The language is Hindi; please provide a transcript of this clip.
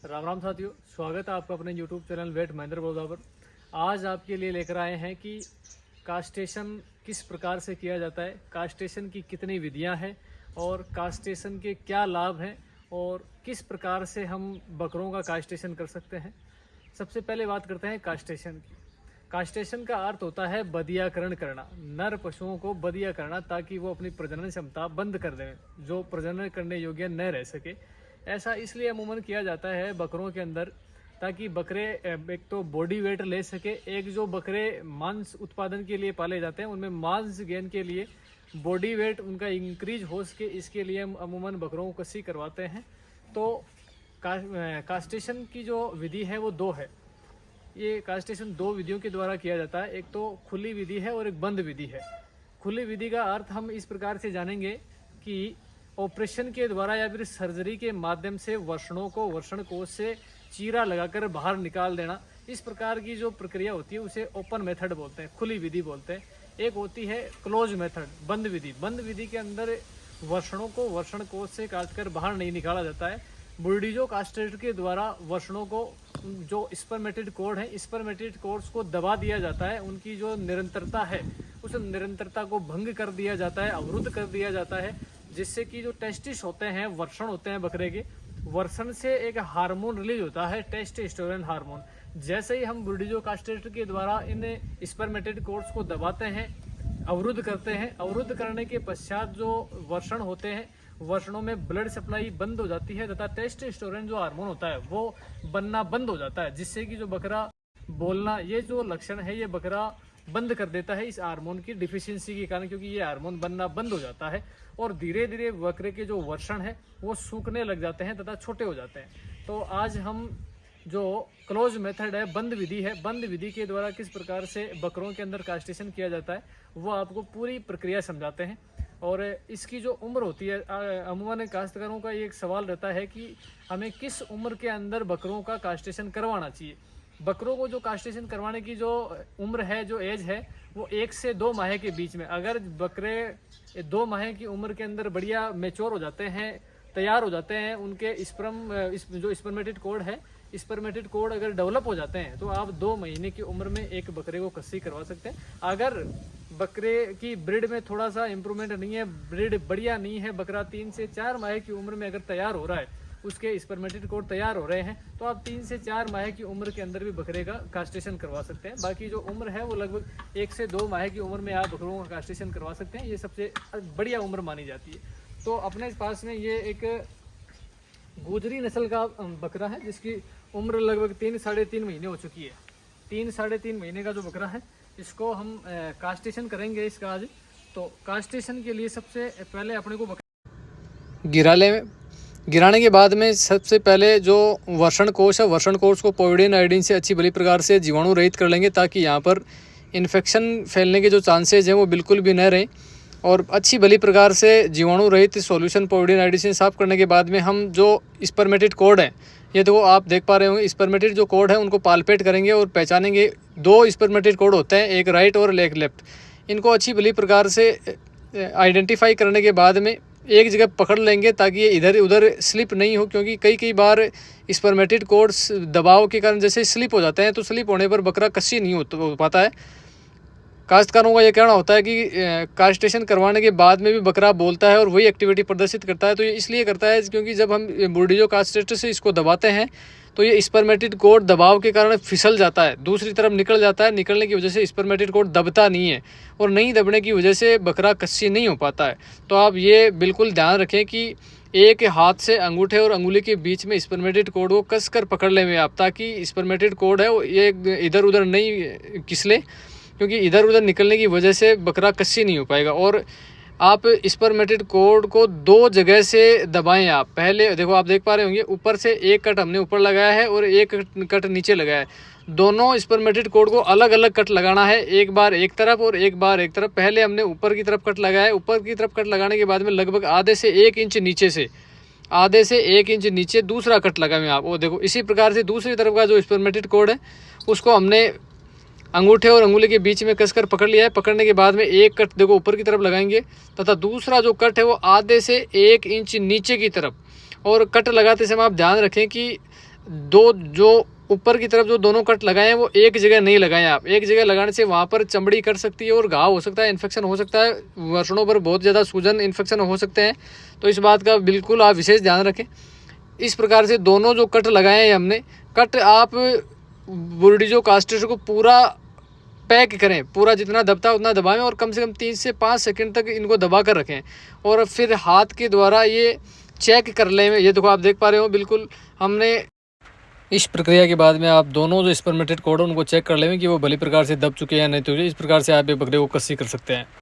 राम राम साथियों, स्वागत है आपका अपने YouTube चैनल वेट महेंद्र बोधा पर। आज आपके लिए लेकर आए हैं कि कास्टेशन किस प्रकार से किया जाता है, कास्टेशन की कितनी विधियां हैं और कास्टेशन के क्या लाभ हैं और किस प्रकार से हम बकरों का कास्टेशन कर सकते हैं। सबसे पहले बात करते हैं कास्टेशन की। कास्टेशन का अर्थ होता है बधियाकरण करना, नर पशुओं को बधिया करना ताकि वो अपनी प्रजनन क्षमता बंद कर दें, जो प्रजनन करने योग्य न रह सके। ऐसा इसलिए अमूमन किया जाता है बकरों के अंदर ताकि बकरे एक तो बॉडी वेट ले सके, एक जो बकरे मांस उत्पादन के लिए पाले जाते हैं उनमें मांस गेन के लिए बॉडी वेट उनका इंक्रीज हो सके, इसके लिए हम अमूमन बकरों को कसी करवाते हैं। तो कास्टेशन की जो विधि है वो दो है। ये कास्टेशन दो विधियों के द्वारा किया जाता है, एक तो खुली विधि है और एक बंद विधि है। खुली विधि का अर्थ हम इस प्रकार से जानेंगे कि ऑपरेशन के द्वारा या फिर सर्जरी के माध्यम से वषणों को वषण कोश से चीरा लगाकर बाहर निकाल देना, इस प्रकार की जो प्रक्रिया होती है उसे ओपन मेथड बोलते हैं, खुली विधि बोलते हैं। एक होती है क्लोज मेथड, बंद विधि। बंद विधि के अंदर वषणों को वषण कोश से काटकर बाहर नहीं निकाला जाता है। बुल्डीजो कास्ट्रेटर के द्वारा वषणों को जो स्पर्मेटिड कोड है, स्पर्मेटिड कोड्स को दबा दिया जाता है, उनकी जो निरंतरता है उस निरंतरता को भंग कर दिया जाता है, अवरुद्ध कर दिया जाता है, जिससे कि जो टेस्टिस होते हैं, वर्षण होते हैं बकरे के, वर्षण से एक हार्मोन रिलीज होता है, टेस्टोस्टेरोन हार्मोन। जैसे ही हम बुल्डीजो कास्ट्रेटर के द्वारा इन स्पर्मेटिड कोड्स को दबाते हैं, अवरुद्ध करते हैं, अवरुद्ध करने के पश्चात जो वर्षण होते हैं, वर्षणों में ब्लड सप्लाई बंद हो जाती है तथा टेस्टोस्टेरोन जो हार्मोन होता है वो बनना बंद हो जाता है, जिससे कि जो बकरा बोलना, ये जो लक्षण है ये बकरा बंद कर देता है इस हार्मोन की डिफिशियंसी के कारण, क्योंकि ये हार्मोन बनना बंद हो जाता है और धीरे धीरे बकरे के जो वर्षण है वो सूखने लग जाते हैं तथा छोटे हो जाते हैं। तो आज हम जो क्लोज मेथड है, बंद विधि है, बंद विधि के द्वारा किस प्रकार से बकरों के अंदर कास्टेशन किया जाता है वो आपको पूरी प्रक्रिया समझाते हैं। और इसकी जो उम्र होती है, अमूमन काश्तकारों का एक सवाल रहता है कि हमें किस उम्र के अंदर बकरों का कास्टेशन करवाना चाहिए। बकरों को जो कास्टेशन करवाने की जो उम्र है, जो एज है, वो 1 से 2 माह के बीच में। अगर बकरे 2 माह की उम्र के अंदर बढ़िया मैच्योर हो जाते हैं, तैयार हो जाते हैं, उनके जो स्पर्मेटिड कोड है, स्पर्मेटिड कोड अगर डेवलप हो जाते हैं तो आप 2 महीने की उम्र में एक बकरे को कस्सी करवा सकते हैं। अगर बकरे की ब्रीड में थोड़ा सा इंप्रूवमेंट नहीं है, ब्रीड बढ़िया नहीं है, बकरा 3 से 4 माह की उम्र में अगर तैयार हो रहा है, उसके स्पर्मेटिड कोड तैयार हो रहे हैं, तो आप 3 से 4 माह की उम्र के अंदर भी बकरे का कास्टेशन करवा सकते हैं। बाकी जो उम्र है वो लगभग 1 से 2 माह की उम्र में आप बकरों का कास्टेशन करवा सकते हैं। ये सबसे बढ़िया उम्र मानी जाती है। तो अपने पास में ये एक गुजरी नस्ल का बकरा है जिसकी उम्र लगभग 3 साढ़े 3 महीने हो चुकी है। 3 साढ़े 3 महीने का जो बकरा है, इसको हम कास्टेशन करेंगे इसका आज। तो कास्टेशन के लिए सबसे पहले अपने को गिराने के बाद में सबसे पहले जो वर्षण कोश है, वर्षण कोश को पोविडिन आयोडीन से अच्छी भली प्रकार से जीवाणु रहित कर लेंगे ताकि यहाँ पर इन्फेक्शन फैलने के जो चांसेज हैं वो बिल्कुल भी न रहें। और अच्छी भली प्रकार से जीवाणु रहित सॉल्यूशन पोविडिन आयोडीन से साफ करने के बाद में हम जो स्पर्मेटिड कोड है, ये देखो आप देख पा रहे होंगे, स्पर्मेटिड जो कोड है उनको पालपेट करेंगे और पहचानेंगे। 2 स्पर्मेटिड कोड होते हैं, एक राइट और एक लेफ्ट। इनको अच्छी भली प्रकार से आइडेंटिफाई करने के बाद में एक जगह पकड़ लेंगे ताकि ये इधर उधर स्लिप नहीं हो, क्योंकि कई बार स्पर्मेटिड कोड्स दबाव के कारण जैसे स्लिप हो जाते हैं तो स्लिप होने पर बकरा कस्सी नहीं हो पाता है। काश्तकारों का ये कहना होता है कि कास्टेशन करवाने के बाद में भी बकरा बोलता है और वही एक्टिविटी प्रदर्शित करता है। तो ये इसलिए करता है क्योंकि जब हम बुल्डीजो कास्ट्रेटर से इसको दबाते हैं तो ये स्पर्मेटिड कोड दबाव के कारण फिसल जाता है, दूसरी तरफ निकल जाता है। निकलने की वजह से स्पर्मेटिड कोड दबता नहीं है और नहीं दबने की वजह से बकरा कस्सी नहीं हो पाता है। तो आप ये बिल्कुल ध्यान रखें कि एक हाथ से अंगूठे और अंगुली के बीच में स्पर्मेटिड कोड को कस कर पकड़ लें आप, ताकि स्पर्मेटिड कोड है वो ये इधर उधर नहीं किसले, क्योंकि इधर उधर निकलने की वजह से बकरा कस्सी नहीं हो पाएगा। और आप स्पर्मेटिड कोड को 2 जगह से दबाएं। आप पहले देखो, आप देख पा रहे होंगे, ऊपर से एक कट हमने ऊपर लगाया है और एक कट नीचे लगाया है। दोनों स्पर्मेटिड कोड को अलग अलग कट लगाना है, एक बार एक तरफ और एक बार एक तरफ। पहले हमने ऊपर की तरफ कट लगाया है, ऊपर की तरफ कट लगाने के बाद में लगभग आधे से 1 इंच नीचे दूसरा कट लगाएं आप। वो देखो, इसी प्रकार से दूसरी तरफ का जो स्पर्मेटिड कोड है उसको हमने अंगूठे और अंगुली के बीच में कसकर पकड़ लिया है। पकड़ने के बाद में एक कट देखो ऊपर की तरफ लगाएंगे तथा दूसरा जो कट है वो आधे से 1 इंच नीचे की तरफ। और कट लगाते समय आप ध्यान रखें कि दो जो ऊपर की तरफ जो दोनों कट लगाए हैं वो एक जगह नहीं लगाएं। आप एक जगह लगाने से वहाँ पर चमड़ी कट सकती है और घाव हो सकता है, इन्फेक्शन हो सकता है, वर्षणों पर बहुत ज़्यादा सूजन इन्फेक्शन हो सकते हैं। तो इस बात का बिल्कुल आप विशेष ध्यान रखें। इस प्रकार से दोनों जो कट लगाए हैं हमने, कट आप बुर्डिजो कास्टेशन को पूरा पैक करें, पूरा जितना दबता है उतना दबाएं और कम से कम 3 से 5 सेकंड तक इनको दबा कर रखें और फिर हाथ के द्वारा ये चेक कर लें। ये देखो आप देख पा रहे हो, बिल्कुल हमने इस प्रक्रिया के बाद में आप दोनों जो स्पर्मेटेड कोड है उनको चेक कर लें कि वो भली प्रकार से दब चुके हैं या नहीं। तो इस प्रकार से आप एक बकरे को कस्सी कर सकते हैं।